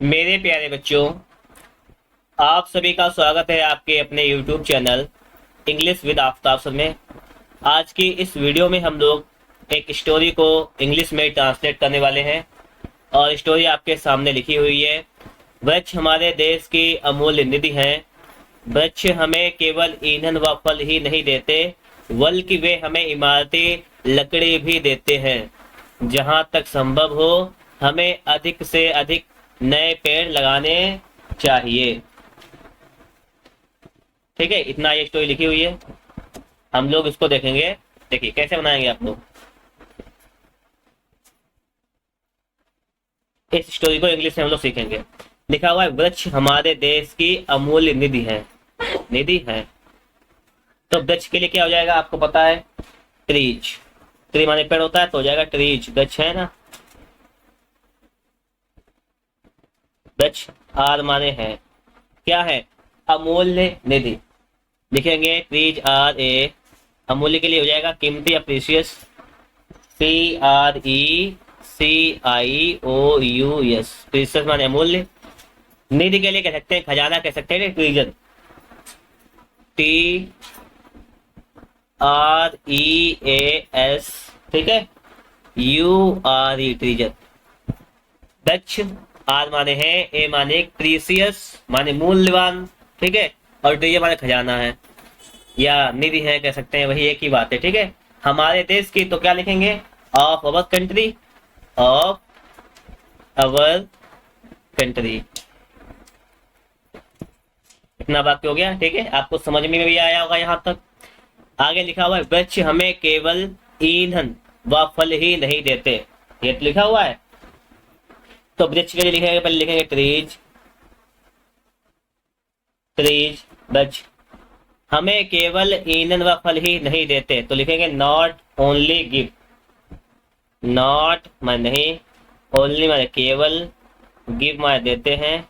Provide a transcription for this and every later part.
मेरे प्यारे बच्चों, आप सभी का स्वागत है आपके अपने YouTube channel English with Aftab में। आज की इस वीडियो में हम लोग एक स्टोरी को इंग्लिश में ट्रांसलेट करने वाले हैं और स्टोरी आपके सामने लिखी हुई है। वृक्ष हमारे देश की अमूल्य निधि हैं। वृक्ष हमें केवल ईंधन व फल ही नहीं देते, बल्कि वे हमें इमारती लकड़ी भी देते हैं। जहाँ तक संभव हो हमें अधिक से अधिक नए पेड़ लगाने चाहिए। ठीक है, इतना ये स्टोरी लिखी हुई है। हम लोग इसको देखेंगे। देखिए कैसे बनाएंगे आप लोग इस स्टोरी को। इंग्लिश में हम लोग सीखेंगे। लिखा हुआ है, वृक्ष हमारे देश की अमूल्य निधि है। निधि है तो वृक्ष के लिए क्या हो जाएगा, आपको पता है, ट्रीज। ट्री माने पेड़ होता है तो हो जाएगा ट्रीज। वृक्ष है ना, वृक्ष आर माने है, क्या है, अमूल्य निधि। लिखेंगे ट्रीज आर ए, अमूल्य के लिए हो जाएगा कीमती या प्रीशियस, PRECIOUS। प्रीशियस माने अमूल्य। निधि के लिए कह सकते हैं खजाना, कह सकते हैं ट्रीजन, TREAS। ठीक है, URE ट्रीजन। दक्ष आर माने है, ए माने प्रीसियस माने मूल्यवान, ठीक है, और ट्रीजन माने खजाना है या निधि है, कह सकते हैं, वही एक ही बात है। ठीक है, हमारे देश की तो क्या लिखेंगे, of our country, of our country. इतना वाक्य हो गया। ठीक है, आपको समझ में भी आया होगा यहाँ तक। आगे लिखा हुआ है, वृक्ष हमें केवल ईंधन व फल ही नहीं देते। ये तो लिखा हुआ है, तो वृक्ष के लिए लिखेंगे, पहले लिखेंगे ट्रीज। ट्रीज वृक्ष हमें केवल ईंधन व फल ही नहीं देते, तो लिखेंगे नॉट ओनली गिव। नॉट माने नहीं, ओनली माने केवल, गिव माने देते हैं,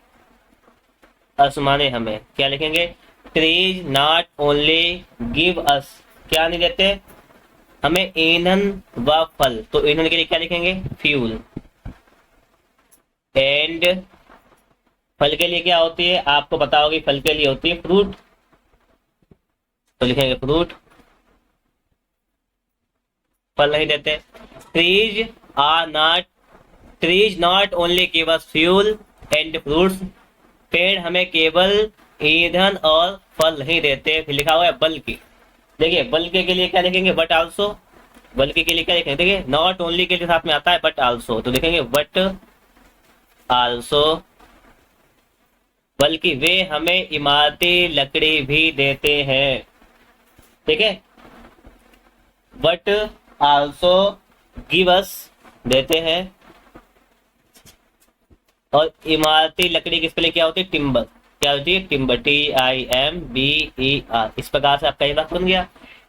अस माने हमें। क्या लिखेंगे, ट्रीज नॉट ओनली गिव अस, क्या नहीं देते हमें, ईंधन व फल। तो ईंधन के लिए क्या लिखेंगे, फ्यूल। एंड फल के लिए क्या होती है, आपको पता होगी, फल के लिए होती है फ्रूट, तो लिखेंगे फ्रूट। फल नहीं देते। Trees are not, trees not only give us fuel and fruits. पेड़ हमें केवल ईंधन और फल नहीं देते। फिर लिखा हुआ है बल्कि। देखिए बल्कि के लिए क्या लिखेंगे, बट आल्सो। बल्कि के लिए क्या लिखेंगे, देखिए नॉट ओनली के लिए साथ में आता है बट आल्सो, तो लिखेंगे बट आल्सो। बल्कि वे हमें इमारती लकड़ी भी देते हैं। ठीक है, बट आल्सो गिव अस देते हैं, और इमारती लकड़ी किसके लिए क्या होती है, टिम्बर। क्या होती है, टिम्बर, TIMBER। इस प्रकार से आपका ये बात बन गया।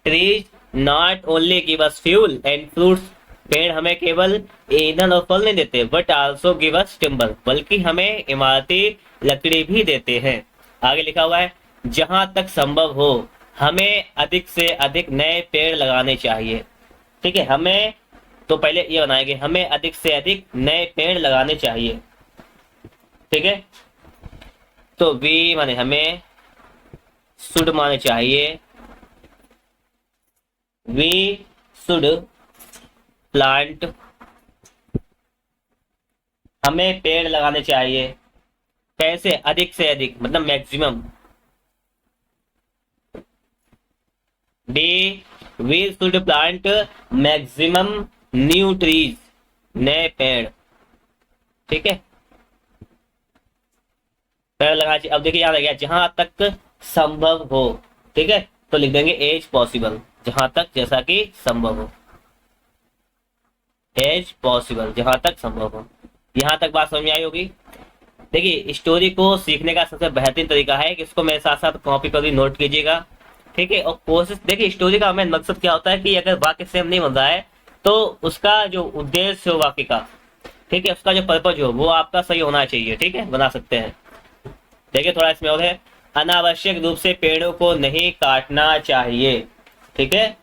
Trees not only give us fuel and fruits, पेड़ हमें केवल ईंधन और फल नहीं देते, but also give us timber, बल्कि हमें इमारती लकड़ी भी देते हैं। आगे लिखा हुआ है, जहां तक संभव हो हमें अधिक से अधिक नए पेड़ लगाने चाहिए। ठीक है, हमें तो पहले ये बनाएंगे, हमें अधिक से अधिक नए पेड़ लगाने चाहिए। ठीक है, तो वी माने हमें, शुड माने चाहिए, वी शुड प्लांट, हमें पेड़ लगाने चाहिए। कैसे, अधिक से अधिक मतलब मैक्सिमम। डी we should plant maximum new trees, नए पेड़। ठीक है, पेड़ लगा चाहिए। अब देखिए याद आ गया, जहां तक संभव हो। ठीक है, तो लिख देंगे एज पॉसिबल, जहां तक, जैसा कि संभव हो, एज पॉसिबल, जहां तक संभव हो। यहां तक बात समझ में आई होगी। देखिए स्टोरी को सीखने का सबसे बेहतरीन तरीका है कि इसको मेरे साथ साथ कॉपी कर नोट कीजिएगा। ठीक है, और कोशिश, देखिए स्टोरी का मेन मकसद क्या होता है कि अगर वाक्य सेम नहीं बन रहा है तो उसका जो उद्देश्य हो वाक्य का, ठीक है, उसका जो पर्पज हो वो आपका सही होना चाहिए। ठीक है, बना सकते हैं। देखिए थोड़ा इसमें और है, अनावश्यक रूप से पेड़ों को नहीं काटना चाहिए। ठीक है,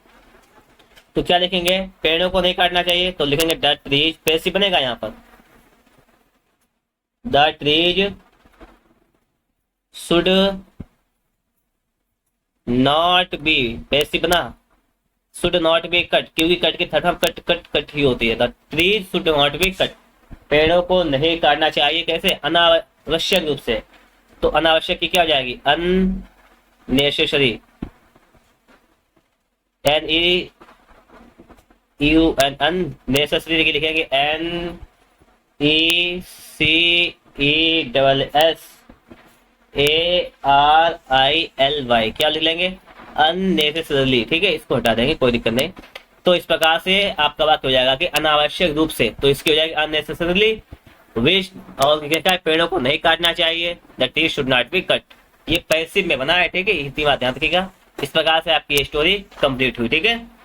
तो क्या लिखेंगे, पेड़ों को नहीं काटना चाहिए, तो लिखेंगे द ट्रीज, पैसिव बनेगा यहाँ पर, the trees should not be, passive बना, शुड नॉट बी कट, क्योंकि कट की third form cut cut cut ही होती है। The trees should not be cut, पेड़ों को नहीं काटना चाहिए। कैसे? अनावश्यक रूप से। तो अनावश्यक की क्या हो जाएगी? Unnecessary, N E U N, unnecessary की लिखेंगे N E C E double S A R I L Y, क्या लिख लेंगे? अननेसेसरली। ठीक है, इसको हटा देंगे, कोई दिक्कत नहीं। तो इस प्रकार से आपका वाक्य हो जाएगा कि अनावश्यक रूप से, तो इसकी हो जाएगी अननेसेसरली वेस्ट, और क्या है? पेड़ों को नहीं काटना चाहिए। The tree should not be cut, ये पैसिव में बना है। ठीक है, इतनी बात ध्यान रखिएगा। इस प्रकार से आपकी ये स्टोरी कंप्लीट हुई। ठीक है।